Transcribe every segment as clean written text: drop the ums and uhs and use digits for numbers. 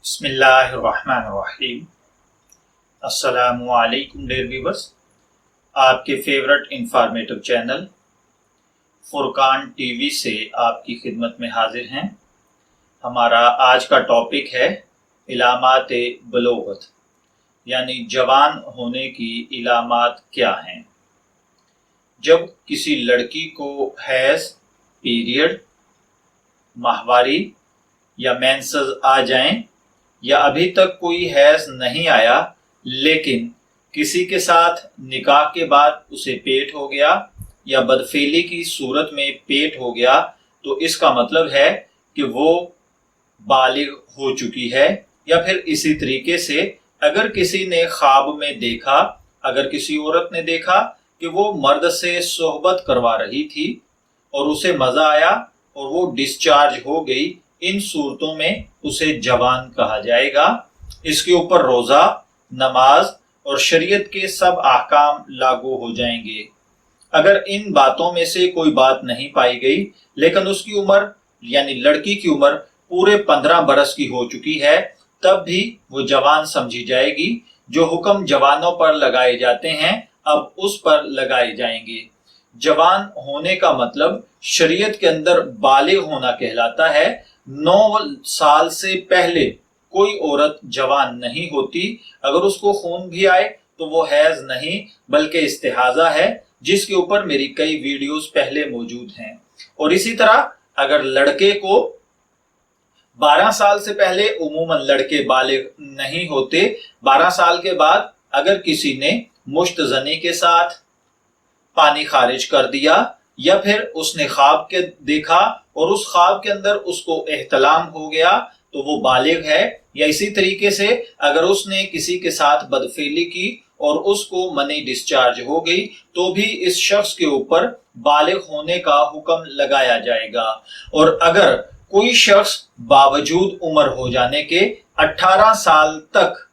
بسم اللہ الرحمن الرحیم۔ السلام علیکم ڈیئر ویورز، آپ کے فیورٹ انفارمیٹو چینل فرقان ٹی وی سے آپ کی خدمت میں حاضر ہیں۔ ہمارا آج کا ٹاپک ہے علامات بلوغت، یعنی جوان ہونے کی علامات کیا ہیں۔ جب کسی لڑکی کو حیض، پیریڈ، ماہواری یا مینسز آ جائیں یا ابھی تک کوئی حیض نہیں آیا لیکن کسی کے ساتھ نکاح کے بعد اسے پیٹ ہو گیا یا بدفعلی کی صورت میں پیٹ ہو گیا، تو اس کا مطلب ہے کہ وہ بالغ ہو چکی ہے۔ یا پھر اسی طریقے سے اگر کسی نے خواب میں دیکھا، اگر کسی عورت نے دیکھا کہ وہ مرد سے صحبت کروا رہی تھی اور اسے مزہ آیا اور وہ ڈسچارج ہو گئی، ان صورتوں میں اسے جوان کہا جائے گا۔ اس کے اوپر روزہ، نماز اور شریعت کے سب احکام لاگو ہو جائیں گے۔ اگر ان باتوں میں سے کوئی بات نہیں پائی گئی لیکن اس کی عمر یعنی لڑکی کی عمر پورے 15 برس کی ہو چکی ہے، تب بھی وہ جوان سمجھی جائے گی۔ جو حکم جوانوں پر لگائے جاتے ہیں اب اس پر لگائے جائیں گے۔ جوان ہونے کا مطلب شریعت کے اندر بالغ ہونا کہلاتا ہے۔ 9 سال سے پہلے کوئی عورت جوان نہیں ہوتی۔ اگر اس کو خون بھی آئے تو وہ حیض نہیں بلکہ استحاضہ ہے، جس کے اوپر میری کئی ویڈیوز پہلے موجود ہیں۔ اور اسی طرح اگر لڑکے کو 12 سال سے پہلے عموماً لڑکے بالغ نہیں ہوتے، 12 سال کے بعد اگر کسی نے مشت زنی کے ساتھ پانی خارج کر دیا یا پھر اس نے خواب کے دیکھا اور اس خواب کے اندر اس کو احتلام ہو گیا تو وہ بالغ ہے۔ یا اسی طریقے سے اگر اس نے کسی کے ساتھ بدفعلی کی اور اس کو منی ڈسچارج ہو گئی تو بھی اس شخص کے اوپر بالغ ہونے کا حکم لگایا جائے گا۔ اور اگر کوئی شخص باوجود عمر ہو جانے کے 18 سال تک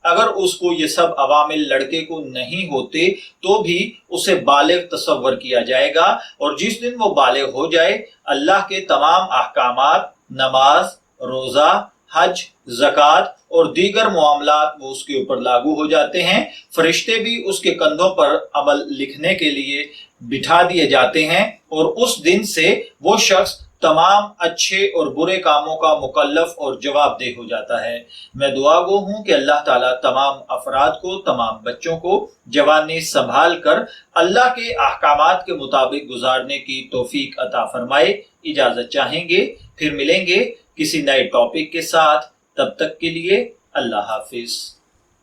اگر اس کو یہ سب عوامل لڑکے کو نہیں ہوتے تو بھی اسے بالغ تصور کیا جائے گا۔ اور جس دن وہ بالغ ہو جائے اللہ کے تمام احکامات، نماز، روزہ، حج، زکوٰۃ اور دیگر معاملات وہ اس کے اوپر لاگو ہو جاتے ہیں۔ فرشتے بھی اس کے کندھوں پر عمل لکھنے کے لیے بٹھا دیے جاتے ہیں اور اس دن سے وہ شخص تمام اچھے اور برے کاموں کا مکلف اور جواب دہ ہو جاتا ہے۔ میں دعا گو ہوں کہ اللہ تعالیٰ تمام افراد کو، تمام بچوں کو جوانی سنبھال کر اللہ کے احکامات کے مطابق گزارنے کی توفیق عطا فرمائے۔ اجازت چاہیں گے، پھر ملیں گے کسی نئے ٹاپک کے ساتھ، تب تک کے لیے اللہ حافظ۔